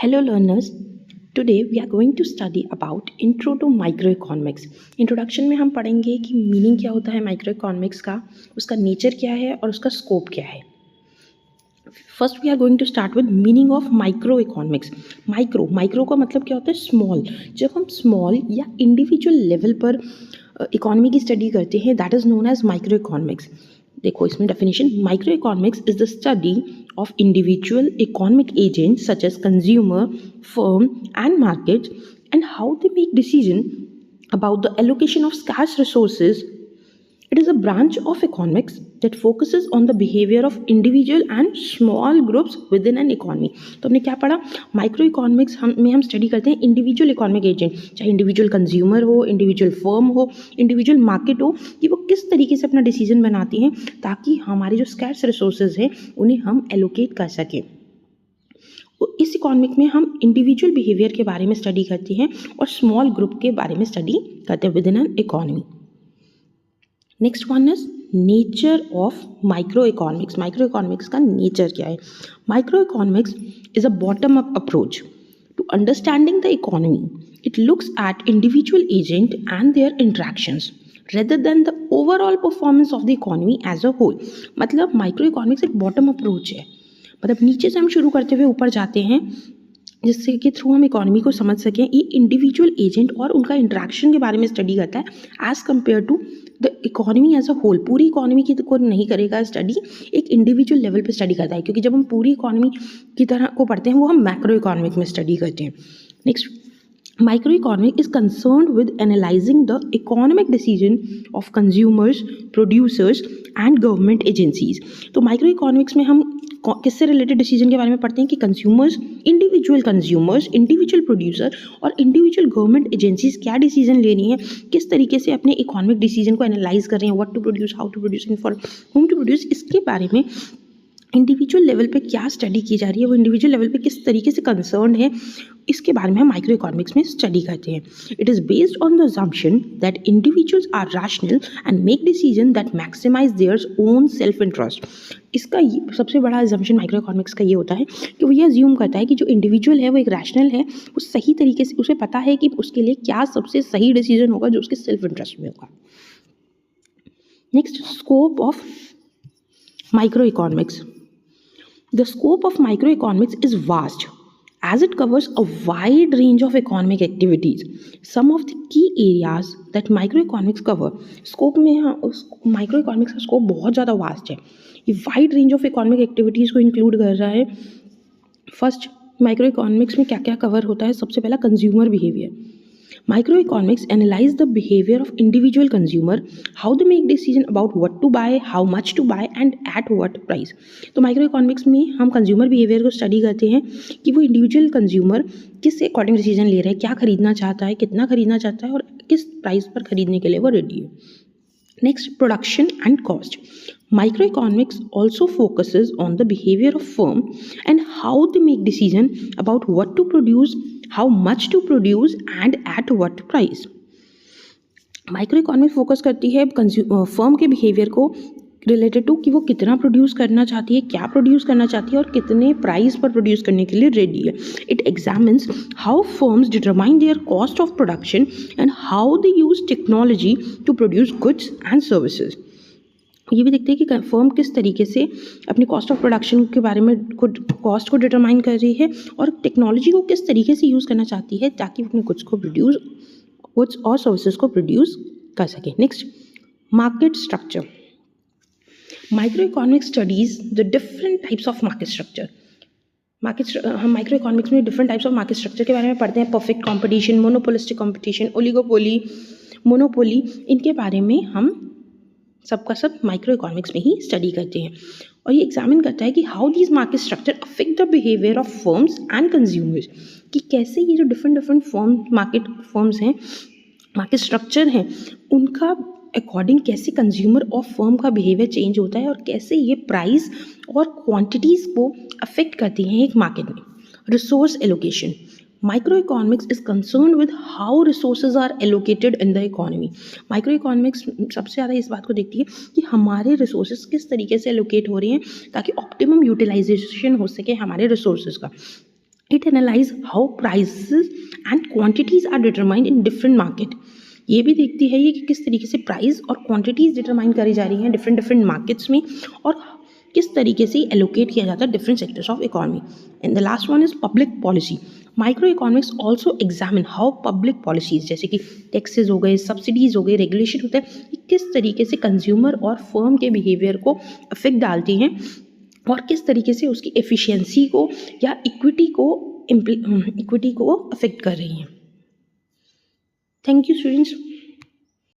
Hello learners, today we are going to study about Intro to Microeconomics. Introduction में हम पढ़ेंगे कि meaning क्या होता है माइक्रोइकोनॉमिक्स का, उसका नेचर क्या है और उसका स्कोप क्या है. First we are going to start with meaning of microeconomics. Micro का मतलब क्या होता है? स्मॉल. जब हम स्मॉल या इंडिविजुअल लेवल पर इकोनॉमी की स्टडी करते हैं that is known as microeconomics. देखो इसमें definition, microeconomics is the study of individual economic agents such as consumer, firm and markets and how they make decision about the allocation of scarce resources. It is a branch of economics that focuses on the behavior of individual and small groups within an economy. तो हमने क्या पढ़ा? Micro economics हम study करते हैं individual economic agent, चाहे individual consumer हो, individual firm हो, इंडिविजुअल मार्केट हो, कि वो किस तरीके से अपना डिसीजन बनाती हैं ताकि हमारे जो स्कैर्स रिसोर्सेज हैं उन्हें हम एलोकेट कर सकें. इस इकोनॉमिक में हम इंडिविजुअल बिहेवियर के बारे में स्टडी करते हैं और स्मॉल ग्रुप के बारे में स्टडी करते हैं within an economy. Next one is nature of microeconomics. Microeconomics का नेचर क्या है? Microeconomics is a bottom up approach to understanding the economy. It looks at individual agent and their interactions rather than the overall performance of the economy as a whole. मतलब microeconomics एक bottom approach है, मतलब नीचे से हम शुरू करते हुए ऊपर जाते हैं जिससे कि थ्रू हम इकोनॉमी को समझ सकें. ये इंडिविजुअल एजेंट और उनका इंटरेक्शन के बारे में स्टडी करता है as compared to the economy as a whole. पूरी इकोनॉमी की को नहीं करेगा स्टडी, एक इंडिविजुअल लेवल पे स्टडी करता है, क्योंकि जब हम पूरी इकोनॉमी की तरह को पढ़ते हैं वो हम मैक्रो इकोनॉमिक में स्टडी करते हैं. Next, microeconomics is concerned with analyzing the economic decision of consumers, producers and government agencies. तो microeconomics में हम किससे रिलेटेड डिसीजन के बारे में पढ़ते हैं कि कंज्यूमर्स, इंडिविजुअल प्रोड्यूसर और इंडिविजुअल गवर्नमेंट एजेंसीज क्या डिसीजन ले रही हैं, किस तरीके से अपने इकोनॉमिक डिसीजन को एनालाइज कर रहे हैं, what to produce, how to produce and for whom to produce. इसके बारे में इंडिविजुअल लेवल पे क्या स्टडी की जा रही है, वो इंडिविजुअल लेवल पे किस तरीके से कंसर्न है, इसके बारे में हम माइक्रो इकोनॉमिक्स में स्टडी करते हैं. It is based on the assumption that individuals are rational and make decision that maximise their own self interest. इसका सबसे बड़ा अजम्पशन माइक्रो इकोनॉमिक्स का ये होता है कि वो ये अज्यूम करता है कि जो इंडिविजुअल है वो एक रैशनल है, वो सही तरीके से, उसे पता है कि उसके लिए क्या सबसे सही डिसीजन होगा जो उसके सेल्फ इंटरेस्ट में होगा. Next, scope of micro economics. The scope of microeconomics is vast as it covers a wide range of economic activities. Some of the key areas that microeconomics cover. Scope में microeconomics का scope बहुत ज़्यादा vast है. ये wide range of economic activities को include कर रहा है. First, microeconomics में क्या क्या cover होता है? सबसे पहला consumer behavior. Microeconomics analyze the behavior of individual consumer, how they make decision about what to buy, how much to buy and at what price. तो माइक्रोइकोनॉमिक्स में हम कंज्यूमर बिहेवियर को स्टडी करते हैं कि वो इंडिविजुअल कंज्यूमर किस according decision ले रहा है, क्या खरीदना चाहता है, कितना खरीदना चाहता है और किस प्राइस पर खरीदने के लिए वो रेडी है. Next, production and cost. Microeconomics also focuses on the behavior of firm and how they make decision about what to produce, how much to produce and at what price. Microeconomics focus करती है firm के behaviour को related to कि वो कितना produce करना चाहती है, क्या प्रोड्यूस करना चाहती है और कितने प्राइस पर प्रोड्यूस करने के लिए रेडी है. It examines how firms determine their cost of production and how they use technology to produce goods and services. ये भी देखते हैं कि फर्म किस तरीके से अपनी कॉस्ट ऑफ प्रोडक्शन के बारे में कॉस्ट को डिटरमाइन कर रही है और टेक्नोलॉजी को किस तरीके से यूज़ करना चाहती है ताकि अपने गुड्स और सर्विसेज को प्रोड्यूस कर सके. Next, market structure. Microeconomics studies the different types of market structure. हम माइक्रो इकोनॉमिक्स में different types of market structure के बारे में पढ़ते हैं. Perfect competition, monopolistic competition, oligopoly, monopoly, इनके बारे में हम सबका सब माइक्रो इकोनॉमिक्स में ही स्टडी करते हैं. और ये एग्जामिन करता है कि how these market structure affect the behaviour of firms and consumers, कि कैसे ये जो डिफरेंट मार्केट फर्म्स हैं, मार्केट स्ट्रक्चर हैं, उनका अकॉर्डिंग कैसे कंज्यूमर और फर्म का बिहेवियर चेंज होता है और कैसे ये प्राइस और क्वांटिटीज़ को अफेक्ट करती हैं एक मार्केट में. Resource allocation. Microeconomics is concerned with how resources are allocated in the economy. Microeconomics सबसे ज़्यादा इस बात को देखती है कि हमारे रिसोर्सेज किस तरीके से एलोकेट हो रही हैं ताकि ऑप्टिमम यूटिलाइजेशन हो सके हमारे रिसोर्सेज का. It analyse how prices and quantities are determined in different market. ये भी देखती है ये कि किस तरीके से प्राइस और क्वांटिटीज डिटरमाइन करी जा रही हैं डिफरेंट डिफरेंट मार्केट्स में, और किस तरीके से एलोकेट किया जाता है different sectors of economy. And the last one is public policy. Micro economics also examine how public policies जैसे कि टैक्सेस हो गए, सब्सिडीज हो गए, रेगुलेशन होता है, कि किस तरीके से कंज्यूमर और फर्म के बिहेवियर को अफेक्ट डालती हैं और किस तरीके से उसकी एफिशिएंसी को या इक्विटी को अफेक्ट कर रही हैं। Thank you students.